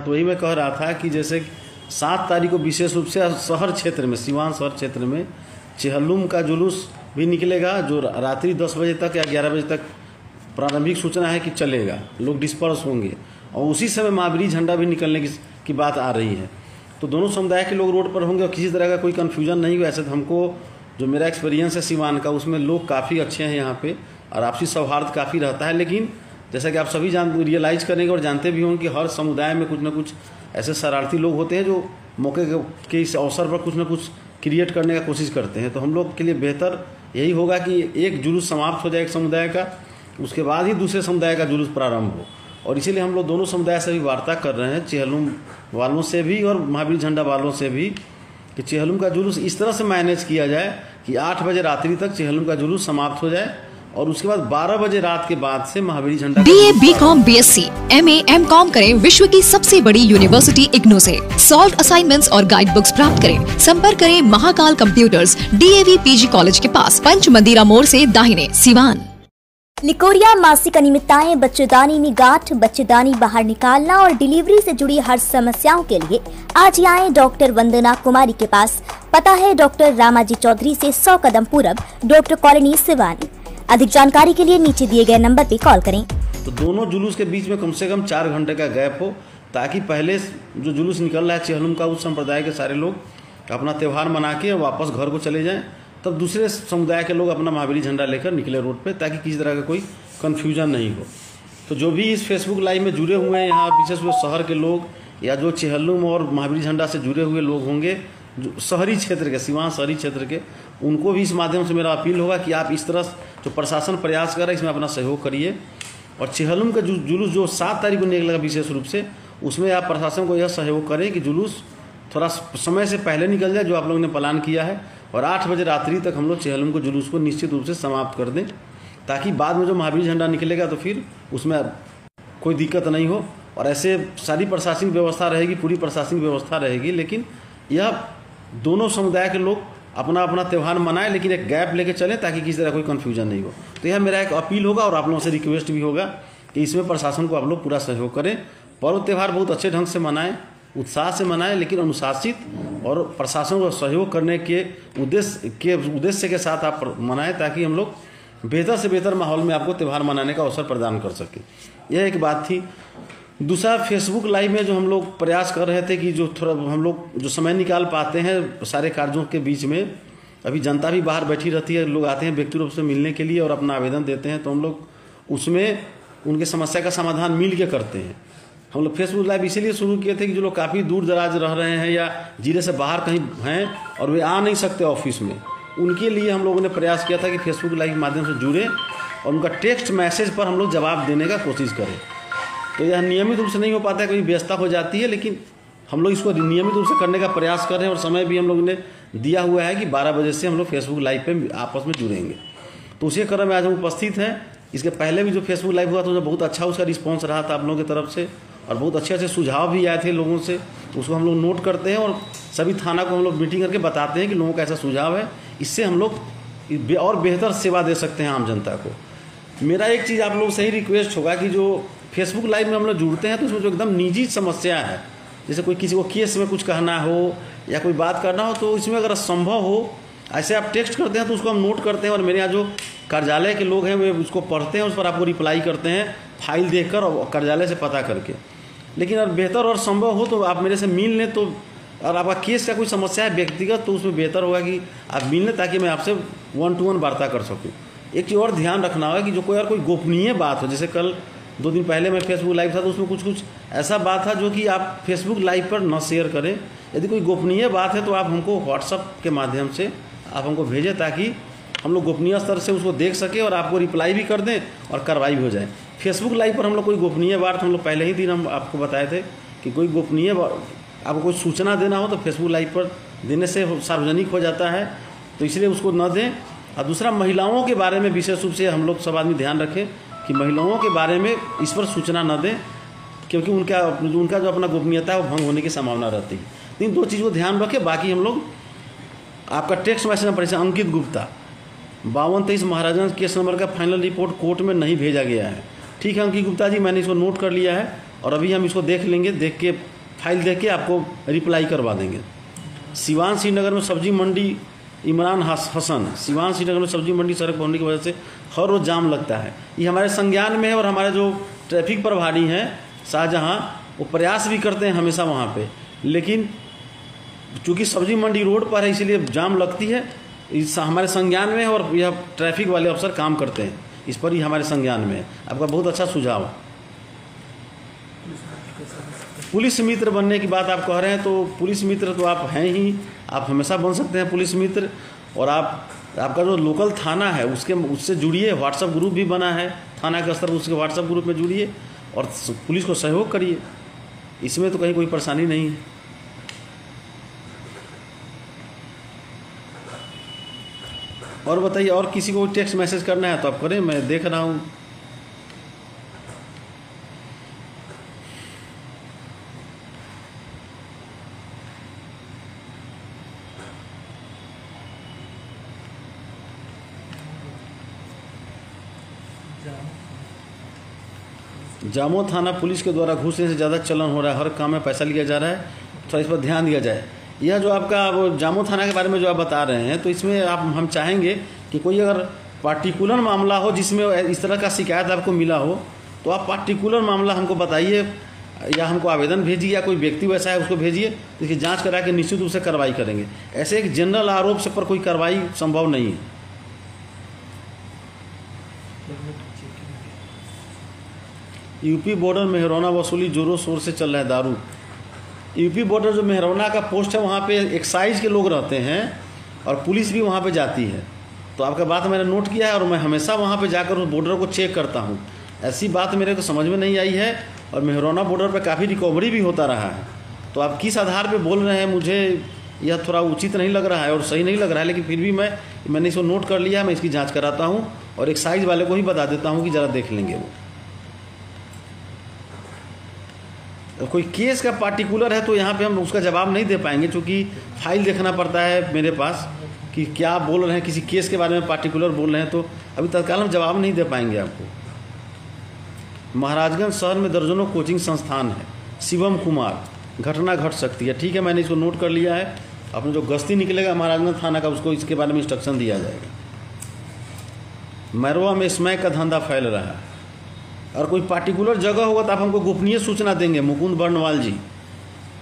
तो वही मैं कह रहा था कि जैसे 7 तारीख को विशेष रूप से शहर क्षेत्र में, सीवान शहर क्षेत्र में चेहल्लुम का जुलूस भी निकलेगा, जो रात्रि 10 बजे तक या 11 बजे तक प्रारंभिक सूचना है कि चलेगा, लोग डिस्पर्स होंगे और उसी समय महावीरी झंडा भी निकलने की बात आ रही है। तो दोनों समुदाय के लोग रोड पर होंगे और किसी तरह का कोई कन्फ्यूजन नहीं हुआ। ऐसे तो हमको जो मेरा एक्सपीरियंस है सीवान का, उसमें लोग काफ़ी अच्छे हैं यहाँ पे और आपसी सौहार्द काफ़ी रहता है। लेकिन जैसा कि आप सभी रियलाइज़ करेंगे और जानते भी होंगे कि हर समुदाय में कुछ ना कुछ ऐसे शरारती लोग होते हैं जो मौके के इस अवसर पर कुछ ना कुछ क्रिएट करने का कोशिश करते हैं। तो हम लोग के लिए बेहतर यही होगा कि एक जुलूस समाप्त हो जाए एक समुदाय का, उसके बाद ही दूसरे समुदाय का जुलूस प्रारंभ हो। और इसीलिए हम लोग दोनों समुदाय से भी वार्ता कर रहे हैं, चेहल्लुम वालों से भी और महावीर झंडा वालों से भी, कि चेहल्लुम का जुलूस इस तरह से मैनेज किया जाए कि 8 बजे रात्रि तक चेहल्लुम का जुलूस समाप्त हो जाए और उसके बाद 12 बजे रात के बाद से महावीरी झंडा। BA, BCom, BSc, MA, MCom करें विश्व की सबसे बड़ी यूनिवर्सिटी इग्नू से। सॉल्व असाइनमेंट्स और गाइड बुक्स प्राप्त करें। संपर्क करें Mahakal computers, DAV PG college के पास, पंच मंदिरा मोड़ से दाहिने, सिवान। निकोरिया मासिक अनियमितताएं, बच्चेदानी में गांठ, बच्चेदानी बाहर निकालना और डिलीवरी से जुड़ी हर समस्याओं के लिए आज ही आए डॉक्टर वंदना कुमारी के पास। पता है डॉक्टर रामाजी चौधरी से 100 कदम पूरब, डॉक्टर कॉलोनी, सिवान। अधिक जानकारी के लिए नीचे दिए गए नंबर पर कॉल करें। तो दोनों जुलूस के बीच में कम से कम 4 घंटे का गैप हो, ताकि पहले जो जुलूस निकल रहा है चेहल्लुम का, उस संप्रदाय के सारे लोग अपना त्यौहार मना के वापस घर को चले जाएं, तब दूसरे समुदाय के लोग अपना महावीरी झंडा लेकर निकले रोड पे, ताकि किसी तरह का कोई कन्फ्यूजन नहीं हो। तो जो भी इस फेसबुक लाइव में जुड़े हुए हैं यहाँ, विशेष रूप से शहर के लोग या जो चेहल्लुम और महावीरी झंडा से जुड़े हुए लोग होंगे, जो शहरी क्षेत्र के, सीवान शहरी क्षेत्र के, उनको भी इस माध्यम से मेरा अपील होगा कि आप इस तरह जो प्रशासन प्रयास कर रहा है इसमें अपना सहयोग करिए। और चेहल्लुम का जुलूस जो 7 तारीख को निकलेगा विशेष रूप से, उसमें आप प्रशासन को यह सहयोग करें कि जुलूस थोड़ा समय से पहले निकल जाए, जो आप लोगों ने प्लान किया है, और 8 बजे रात्रि तक हम लोग चेहल्लुम को जुलूस को निश्चित रूप से समाप्त कर दें, ताकि बाद में जो महावीर झंडा निकलेगा तो फिर उसमें कोई दिक्कत नहीं हो। और ऐसे सारी प्रशासनिक व्यवस्था रहेगी, पूरी प्रशासनिक व्यवस्था रहेगी, लेकिन यह दोनों समुदाय के लोग अपना अपना त्यौहार मनाएं, लेकिन एक गैप लेके चलें ताकि किसी तरह कोई कन्फ्यूजन नहीं हो। तो यह मेरा एक अपील होगा और आप लोगों से रिक्वेस्ट भी होगा कि इसमें प्रशासन को आप लोग पूरा सहयोग करें। पर्व त्यौहार बहुत अच्छे ढंग से मनाएं, उत्साह से मनाएं, लेकिन अनुशासित और प्रशासन को सहयोग करने के उद्देश्य के साथ आप मनाएं, ताकि हम लोग बेहतर से बेहतर माहौल में आपको त्यौहार मनाने का अवसर प्रदान कर सकें। यह एक बात थी। दूसरा, फेसबुक लाइव में जो हम लोग प्रयास कर रहे थे कि जो थोड़ा हम लोग जो समय निकाल पाते हैं सारे कार्यों के बीच में, अभी जनता भी बाहर बैठी रहती है, लोग आते हैं व्यक्ति रूप से मिलने के लिए और अपना आवेदन देते हैं, तो हम लोग उसमें उनके समस्या का समाधान मिल के करते हैं। हम लोग फेसबुक लाइव इसीलिए शुरू किए थे कि जो लोग काफ़ी दूर दराज रह रहे हैं या जिले से बाहर कहीं हैं और वे आ नहीं सकते ऑफिस में, उनके लिए हम लोगों ने प्रयास किया था कि फेसबुक लाइव के माध्यम से जुड़े और उनका टेक्स्ट मैसेज पर हम लोग जवाब देने का कोशिश करें। तो यह नियमित रूप से नहीं हो पाता है, कभी व्यस्तता हो जाती है, लेकिन हम लोग इसको नियमित रूप से करने का प्रयास कर रहे हैं और समय भी हम लोगों ने दिया हुआ है कि 12 बजे से हम लोग फेसबुक लाइव पे आपस में जुड़ेंगे। तो उसी क्रम में आज हम उपस्थित हैं। इसके पहले भी जो फेसबुक लाइव हुआ था तो बहुत अच्छा उसका रिस्पॉन्स रहा था आप लोगों की तरफ से और बहुत अच्छे अच्छे सुझाव भी आए थे लोगों से, उसको हम लोग नोट करते हैं और सभी थाना को हम लोग मीटिंग करके बताते हैं कि लोगों का ऐसा सुझाव है, इससे हम लोग और बेहतर सेवा दे सकते हैं आम जनता को। मेरा एक चीज़ आप लोग से ही रिक्वेस्ट होगा कि जो फेसबुक लाइव में हम लोग जुड़ते हैं तो उसमें जो एकदम निजी समस्या है, जैसे कोई किसी को केस में कुछ कहना हो या कोई बात करना हो, तो इसमें अगर संभव हो ऐसे आप टेक्स्ट करते हैं तो उसको हम नोट करते हैं और मेरे यहाँ जो कार्यालय के लोग हैं वे उसको पढ़ते हैं, उस पर आपको रिप्लाई करते हैं फाइल देखकर और कार्यालय से पता करके। लेकिन अगर बेहतर और संभव हो तो आप मेरे से मिल लें, तो और आपका केस का कोई समस्या है व्यक्तिगत, तो उसमें बेहतर होगा कि आप मिल लें ताकि मैं आपसे 1-to-1 वार्ता कर सकूँ। एक चीज़ और ध्यान रखना होगा कि जो कोई गोपनीय बात हो, जैसे कल 2 दिन पहले मैं फेसबुक लाइव था तो उसमें कुछ ऐसा बात था जो कि आप फेसबुक लाइव पर न शेयर करें। यदि कोई गोपनीय बात है तो आप हमको व्हाट्सएप के माध्यम से आप हमको भेजें, ताकि हम लोग गोपनीय स्तर से उसको देख सकें और आपको रिप्लाई भी कर दें और कार्रवाई भी हो जाए। फेसबुक लाइव पर हम लोग कोई गोपनीय बात, हम लोग पहले ही दिन हम आपको बताए थे कि कोई गोपनीय आपको कोई सूचना देना हो तो फेसबुक लाइव पर देने से सार्वजनिक हो जाता है, तो इसलिए उसको न दें। और दूसरा, महिलाओं के बारे में विशेष रूप से हम लोग सब आदमी ध्यान रखें कि महिलाओं के बारे में इस पर सूचना न दें, क्योंकि उनका जो अपना गोपनीयता है वो भंग होने की संभावना रहती है। इन 2 चीज़ को ध्यान रखें। बाकी हम लोग आपका टेक्स्ट मैसेज नंबर, जैसे अंकित गुप्ता 5223 महाराजगंज केस नंबर का फाइनल रिपोर्ट कोर्ट में नहीं भेजा गया है। ठीक है अंकित गुप्ता जी, मैंने इसको नोट कर लिया है और अभी हम इसको देख लेंगे, देख के फाइल देख के आपको रिप्लाई करवा देंगे। सिवान श्रीनगर में सब्जी मंडी इमरान हसन, सिवान श्रीनगर में सब्जी मंडी सड़क होने की वजह से हर रोज़ जाम लगता है। ये हमारे संज्ञान में है और हमारे जो ट्रैफिक प्रभारी हैं शाहजहां, वो प्रयास भी करते हैं हमेशा वहाँ पे, लेकिन चूँकि सब्जी मंडी रोड पर है इसलिए जाम लगती है। इस हमारे संज्ञान में है और यह ट्रैफिक वाले अफसर काम करते हैं इस पर, ही हमारे संज्ञान में है। आपका बहुत अच्छा सुझाव। पुलिस मित्र बनने की बात आप कह रहे हैं, तो पुलिस मित्र तो आप हैं ही, आप हमेशा बन सकते हैं पुलिस मित्र। और आपका जो लोकल थाना है उससे जुड़िए, व्हाट्सएप ग्रुप भी बना है थाना के स्तर पर, उसके व्हाट्सएप ग्रुप में जुड़िए और पुलिस को सहयोग करिए, इसमें तो कहीं कोई परेशानी नहीं है। और बताइए, और किसी को टेक्स्ट मैसेज करना है तो आप करें, मैं देख रहा हूँ। जामो थाना पुलिस के द्वारा घूस लेने से ज़्यादा चलन हो रहा है, हर काम में पैसा लिया जा रहा है, थोड़ा इस पर ध्यान दिया जाए। यह जो आपका वो जामो थाना के बारे में जो आप बता रहे हैं, तो इसमें हम चाहेंगे कि कोई अगर पार्टिकुलर मामला हो जिसमें इस तरह का शिकायत आपको मिला हो, तो आप पार्टिकुलर मामला हमको बताइए या हमको आवेदन भेजिए, या कोई व्यक्ति वैसा है उसको भेजिए, तो इसकी जाँच करा के निश्चित रूप से कार्रवाई करेंगे। ऐसे एक जनरल आरोप से पर कोई कार्रवाई संभव नहीं है। यूपी बॉर्डर मेहरौना वसूली जोरों शोर से चल रहा है दारू। यूपी बॉर्डर जो मेहरौना का पोस्ट है वहाँ पे एक्साइज के लोग रहते हैं और पुलिस भी वहाँ पे जाती है। तो आपका बात मैंने नोट किया है और मैं हमेशा वहाँ पे जाकर उस बॉर्डर को चेक करता हूँ। ऐसी बात मेरे को समझ में नहीं आई है और मेहरौना बॉर्डर पर काफ़ी रिकवरी भी होता रहा है। तो आप किस आधार पर बोल रहे हैं, मुझे यह थोड़ा उचित नहीं लग रहा है और सही नहीं लग रहा है, लेकिन फिर भी मैंने इसको नोट कर लिया, मैं इसकी जाँच कराता हूँ और एक्साइज वाले को ही बता देता हूँ कि ज़रा देख लेंगे वो। कोई केस का पार्टिकुलर है तो यहाँ पे हम उसका जवाब नहीं दे पाएंगे, क्योंकि फाइल देखना पड़ता है मेरे पास कि क्या बोल रहे हैं, किसी केस के बारे में पार्टिकुलर बोल रहे हैं, तो अभी तत्काल हम जवाब नहीं दे पाएंगे आपको। महाराजगंज शहर में दर्जनों कोचिंग संस्थान है, शिवम कुमार, घटना घट सकती है। ठीक है, मैंने इसको नोट कर लिया है। अपने जो गश्ती निकलेगा महाराजगंज थाना का, उसको इसके बारे में इंस्ट्रक्शन दिया जाएगा। मैरवा में स्मैक का धंधा फैल रहा है और कोई पार्टिकुलर जगह होगा तो आप हमको गोपनीय सूचना देंगे। मुकुंद बर्नवाल जी,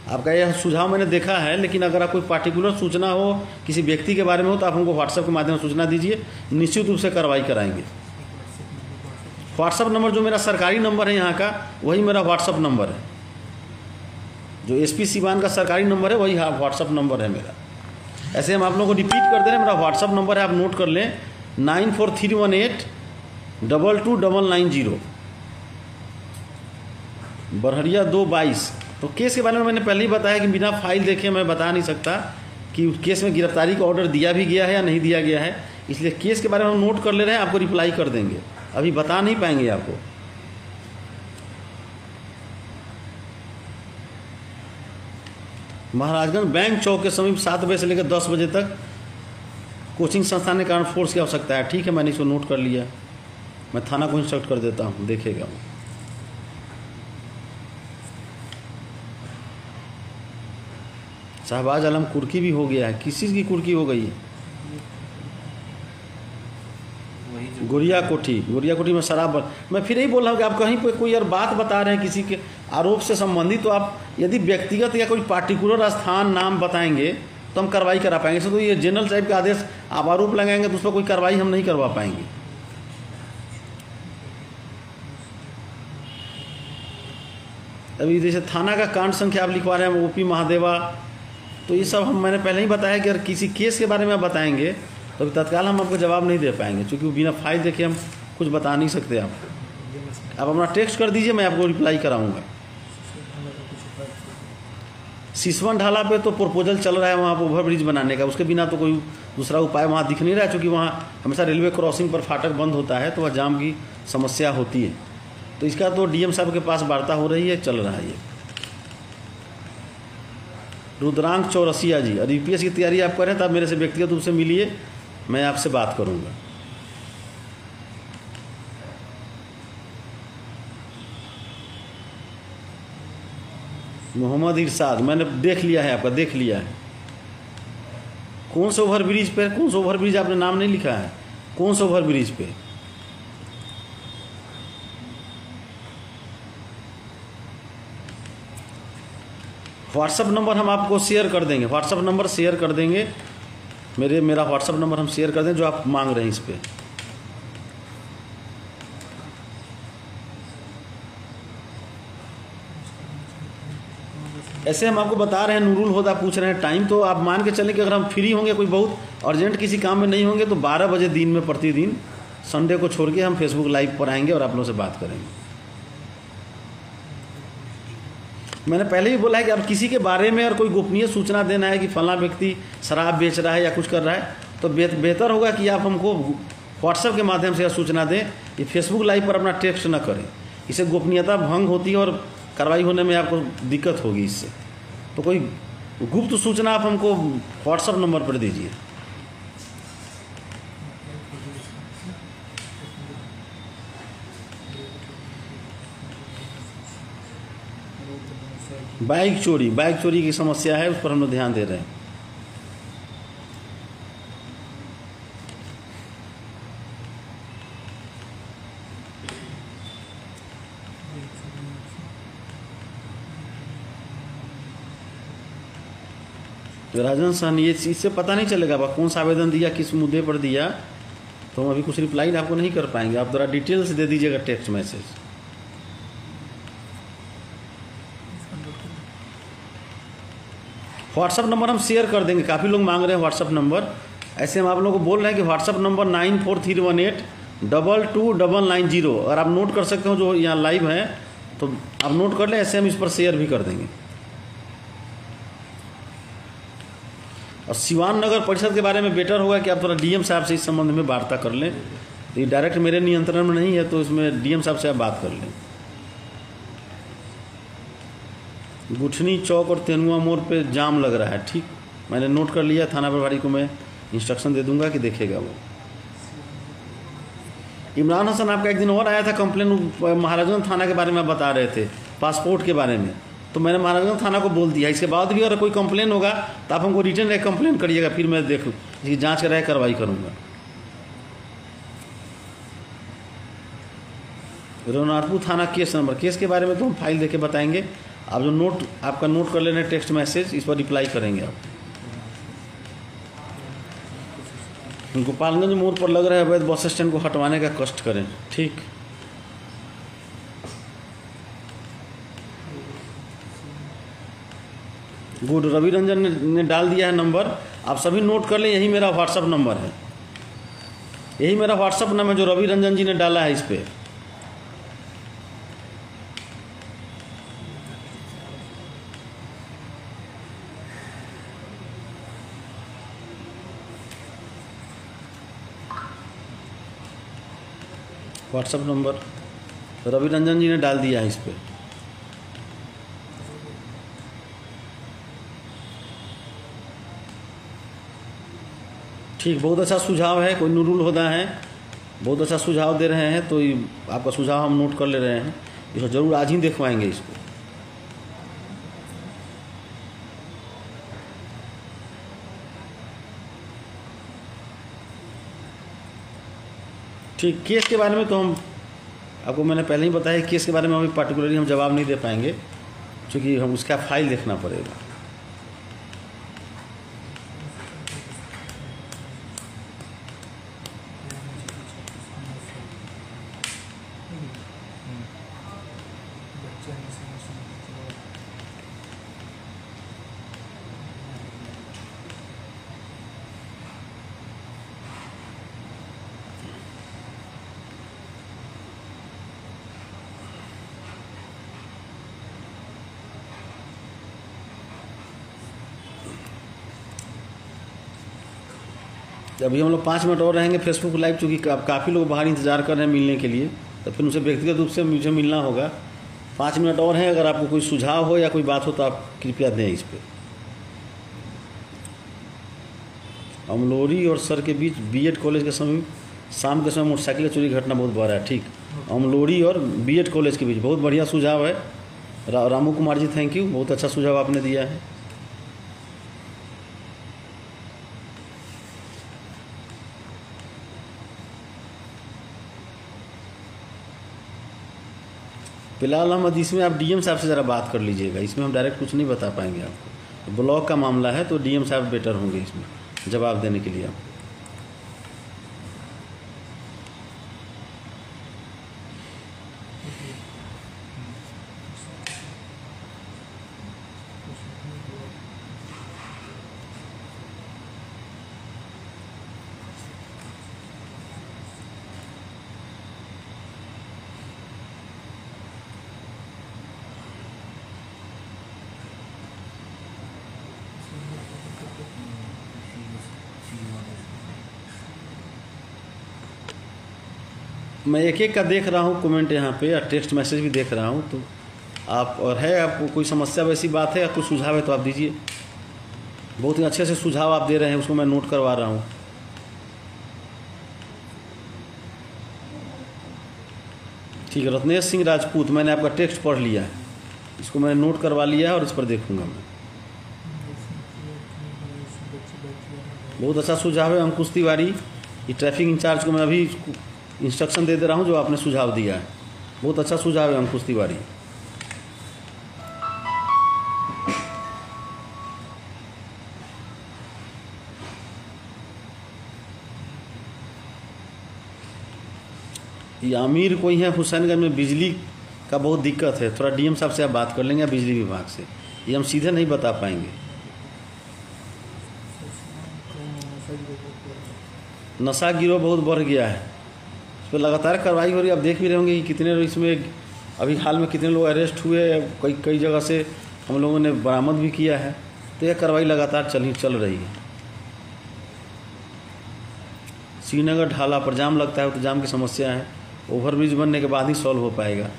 आपका यह सुझाव मैंने देखा है, लेकिन अगर आप कोई पार्टिकुलर सूचना हो किसी व्यक्ति के बारे में हो तो आप हमको व्हाट्सएप के माध्यम से सूचना दीजिए, निश्चित रूप से कार्रवाई कराएंगे। व्हाट्सएप नंबर जो मेरा सरकारी नंबर है यहाँ का, वही मेरा व्हाट्सएप नंबर है। जो एसपी सिवान का सरकारी नंबर है वही व्हाट्सएप नंबर है मेरा। ऐसे हम आप लोगों को रिपीट कर दे रहे हैं, मेरा व्हाट्सएप नंबर है, आप नोट कर लें, 9431822990, बरहरिया 222। तो केस के बारे में मैंने पहले ही बताया कि बिना फाइल देखे मैं बता नहीं सकता कि उस केस में गिरफ्तारी का ऑर्डर दिया भी गया है या नहीं दिया गया है, इसलिए केस के बारे में हम नोट कर ले रहे हैं, आपको रिप्लाई कर देंगे, अभी बता नहीं पाएंगे आपको। महाराजगंज बैंक चौक के समीप 7 बजे से लेकर 10 बजे तक कोचिंग संस्थान के कारण फोर्स की आवश्यकता है। ठीक है, मैंने इसको नोट कर लिया, मैं थाना को इंस्ट्रक्ट कर देता हूँ, देखेगा वो। शहबाज आलम कुर्की भी हो गया है, किस चीज़ की कुर्की हो गई है? गुड़िया कोठी में शराब। मैं फिर यही बोल रहा हूँ कि आप कहीं पे कोई और बात बता रहे हैं किसी के आरोप से संबंधित, तो आप यदि व्यक्तिगत या कोई पार्टिकुलर स्थान नाम बताएंगे तो हम कार्रवाई करा पाएंगे। तो ये जनरल साहब का आदेश आप आरोप लगाएंगे तो उस पर कोई कार्रवाई हम नहीं करवा पाएंगे। अभी जैसे थाना का कांड संख्या आप लिखवा रहे हैं ओपी महादेवा, तो ये सब मैंने पहले ही बताया कि अगर किसी केस के बारे में आप बताएंगे तो तत्काल हम आपको जवाब नहीं दे पाएंगे, क्योंकि बिना फाइल देखे हम कुछ बता नहीं सकते। आप अपना टेक्स्ट कर दीजिए, मैं आपको रिप्लाई कराऊंगा। सिसवन ढाला पे तो प्रपोजल चल रहा है वहाँ पर ओवर ब्रिज बनाने का, उसके बिना तो कोई दूसरा उपाय वहाँ दिख नहीं रहा है, क्योंकि वहाँ हमेशा रेलवे क्रॉसिंग पर फाटक बंद होता है तो वह जाम की समस्या होती है। तो इसका तो डीएम साहब के पास वार्ता हो रही है, चल रहा है ये। रुद्रांक चौरसिया जी, और यूपीएस की तैयारी आप करें तो आप मेरे से व्यक्तिगत रूप से मिलिए, मैं आपसे बात करूंगा। मोहम्मद इरशाद, मैंने देख लिया है, आपका देख लिया है। कौन से ओवर ब्रिज पे, कौन सा ओवर ब्रिज, आपने नाम नहीं लिखा है, कौन से ओवर ब्रिज पे? व्हाट्सअप नंबर हम आपको शेयर कर देंगे, व्हाट्सअप नंबर शेयर कर देंगे, मेरा व्हाट्सअप नंबर हम शेयर कर दें जो आप मांग रहे हैं इस पे। ऐसे हम आपको बता रहे हैं, नूरुल हुदा पूछ रहे हैं टाइम, तो आप मान के चलें कि अगर हम फ्री होंगे, कोई बहुत अर्जेंट किसी काम में नहीं होंगे, तो 12 बजे दिन में प्रतिदिन संडे को छोड़ के हम फेसबुक लाइव पर आएंगे और आप लोगों से बात करेंगे। मैंने पहले ही बोला है कि आप किसी के बारे में और कोई गोपनीय सूचना देना है कि फलां व्यक्ति शराब बेच रहा है या कुछ कर रहा है, तो बेहतर होगा कि आप हमको व्हाट्सएप के माध्यम से सूचना दें। ये फेसबुक लाइव पर अपना टेक्स्ट न करें, इससे गोपनीयता भंग होती है और कार्रवाई होने में आपको दिक्कत होगी इससे। तो कोई गुप्त सूचना आप हमको व्हाट्सएप नंबर पर दीजिए। बाइक चोरी की समस्या है, उस पर हम लोग ध्यान दे रहे हैं। राजन सहनी, ये इससे पता नहीं चलेगा आप कौन सा आवेदन दिया, किस मुद्दे पर दिया, तो हम अभी कुछ रिप्लाई आपको नहीं कर पाएंगे। आप ज़रा डिटेल्स दे दीजिएगा, टेक्स्ट मैसेज। व्हाट्सअप नंबर हम शेयर कर देंगे, काफ़ी लोग मांग रहे हैं व्हाट्सअप नंबर। ऐसे हम आप लोगों को बोल रहे हैं कि व्हाट्सअप नंबर 9431822990, अगर आप नोट कर सकते हो जो यहाँ लाइव हैं तो आप नोट कर लें, ऐसे हम इस पर शेयर भी कर देंगे। और सिवान नगर परिषद के बारे में बेटर होगा कि आप थोड़ा डीएम साहब से इस संबंध में वार्ता कर लें। ये डायरेक्ट मेरे नियंत्रण में नहीं है, तो इसमें डीएम साहब से आप बात कर लें। गुठनी चौक और तेनुआ मोड़ पे जाम लग रहा है, ठीक, मैंने नोट कर लिया। थाना प्रभारी को मैं इंस्ट्रक्शन दे दूंगा कि देखेगा वो। इमरान हसन, आपका एक दिन और आया था कंप्लेन, महाराजगंज थाना के बारे में आप बता रहे थे, पासपोर्ट के बारे में, तो मैंने महाराजगंज थाना को बोल दिया। इसके बाद भी अगर कोई कंप्लेन होगा तो आप हमको रिटर्न एक कंप्लेन करिएगा, फिर मैं देखूँ, इसकी जाँच कराए कार्रवाई करूँगा। रघुनाथपुर थाना केस नंबर, केस के बारे में तो हम फाइल देके बताएंगे। आप जो नोट आपका नोट कर लेना टेक्स्ट मैसेज, इस पर रिप्लाई करेंगे आप। गोपालगंज मोड़ पर लग रहा है अवैध बस स्टैंड को हटवाने का कष्ट करें, ठीक। गुड, रवि रंजन ने डाल दिया है नंबर, आप सभी नोट कर लें, यही मेरा व्हाट्सअप नंबर है, यही मेरा व्हाट्सअप नंबर जो रवि रंजन जी ने डाला है इस पर। व्हाट्सअप नंबर रवि रंजन जी ने डाल दिया है इस पर। ठीक, बहुत अच्छा सुझाव है, कोई नूरुल हुदा है, बहुत अच्छा सुझाव दे रहे हैं, तो आपका सुझाव हम नोट कर ले रहे हैं, इसको जरूर आज ही दिखवाएंगे इसको। ठीक, केस के बारे में तो हम आपको मैंने पहले ही बताया, केस के बारे में अभी पर्टिकुलरली हम जवाब नहीं दे पाएंगे, क्योंकि हम उसका फाइल देखना पड़ेगा। अभी हम लोग 5 मिनट और रहेंगे फेसबुक लाइव, चूँकि काफ़ी लोग बाहर इंतजार कर रहे हैं मिलने के लिए, तो फिर उनसे व्यक्तिगत रूप से मुझे मिलना होगा। 5 मिनट और हैं, अगर आपको कोई सुझाव हो या कोई बात हो तो आप कृपया दें इस पर। अमलोरी और सर के बीच बीएड कॉलेज के समीप शाम के समय मोटरसाइकिल चोरी घटना बहुत बढ़ रहा है, ठीक। अमलोरी और बीएड कॉलेज के बीच बहुत बढ़िया सुझाव है, रामू कुमार जी थैंक यू, बहुत अच्छा सुझाव आपने दिया है। फिलहाल हम इसमें आप डीएम साहब से ज़रा बात कर लीजिएगा, इसमें हम डायरेक्ट कुछ नहीं बता पाएंगे आपको। ब्लॉक का मामला है तो डीएम साहब बेटर होंगे इसमें जवाब देने के लिए आप। मैं एक एक का देख रहा हूँ कमेंट यहाँ पे, और टेक्स्ट मैसेज भी देख रहा हूँ। तो आप और है आपको कोई समस्या वैसी बात है या कोई सुझाव है तो आप दीजिए। बहुत ही अच्छे से सुझाव आप दे रहे हैं, उसको मैं नोट करवा रहा हूँ। ठीक है, रत्नेश सिंह राजपूत, मैंने आपका टेक्स्ट पढ़ लिया है, इसको मैंने नोट करवा लिया है और इस पर देखूंगा मैं। बहुत अच्छा सुझाव है अंकुश तिवारी। ये ट्रैफिक इंचार्ज को मैं अभी इंस्ट्रक्शन दे रहा हूँ जो आपने सुझाव दिया है। बहुत अच्छा सुझाव है अंकुश तिवारी। ये आमिर कोई है हुसैनगंज में, बिजली का बहुत दिक्कत है, थोड़ा डीएम साहब से आप बात कर लेंगे बिजली विभाग से, ये हम सीधे नहीं बता पाएंगे। नशा गिरोह बहुत बढ़ गया है, इस पर लगातार कार्रवाई हो रही है। आप देख भी रहे होंगे कि कितने इसमें अभी हाल में कितने लोग अरेस्ट हुए, कई जगह से हम लोगों ने बरामद भी किया है। तो यह कार्रवाई लगातार चल रही है। श्रीनगर ढाला पर जाम लगता है तो जाम की समस्या है, ओवरब्रिज बनने के बाद ही सॉल्व हो पाएगा।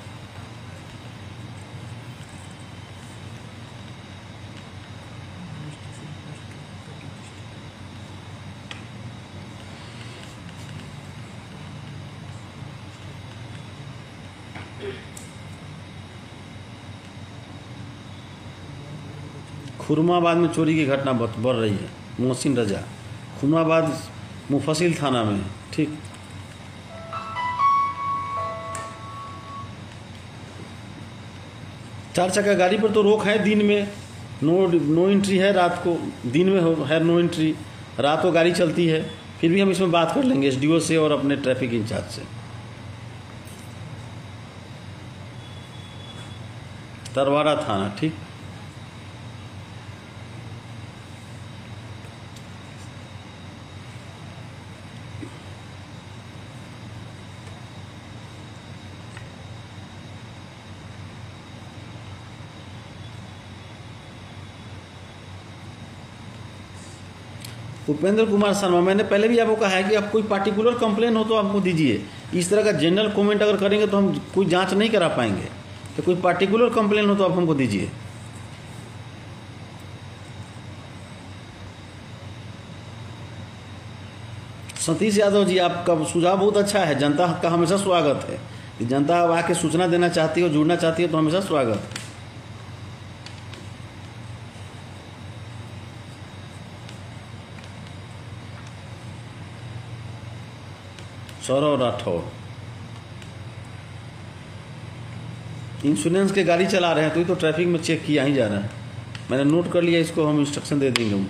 खुरमाबाद में चोरी की घटना बढ़ रही है। मोहसिन रजा, खुरमाबाद मुफसिल थाना में। ठीक, चार चक्का गाड़ी पर तो रोक है, दिन में नो एंट्री है, रात को दिन में है नो एंट्री, रात को गाड़ी चलती है। फिर भी हम इसमें बात कर लेंगे एसडीओ से और अपने ट्रैफिक इंचार्ज से। तरवाड़ा थाना, ठीक। उपेंद्र कुमार शर्मा, मैंने पहले भी आपको कहा है कि आप कोई पार्टिकुलर कंप्लेन हो तो आपको दीजिए। इस तरह का जनरल कमेंट अगर करेंगे तो हम कोई जांच नहीं करा पाएंगे। तो कोई पार्टिकुलर कंप्लेन हो तो आप हमको दीजिए। सतीश यादव जी, आपका सुझाव बहुत अच्छा है। जनता का हमेशा स्वागत है कि जनता अब आके सूचना देना चाहती हो, जुड़ना चाहती है तो हमेशा स्वागत है। सौरव राठौर, इंश्योरेंस के गाड़ी चला रहे हैं तो ये तो ट्रैफिक में चेक किया ही जा रहा है। मैंने नोट कर लिया, इसको हम इंस्ट्रक्शन दे देंगे हम।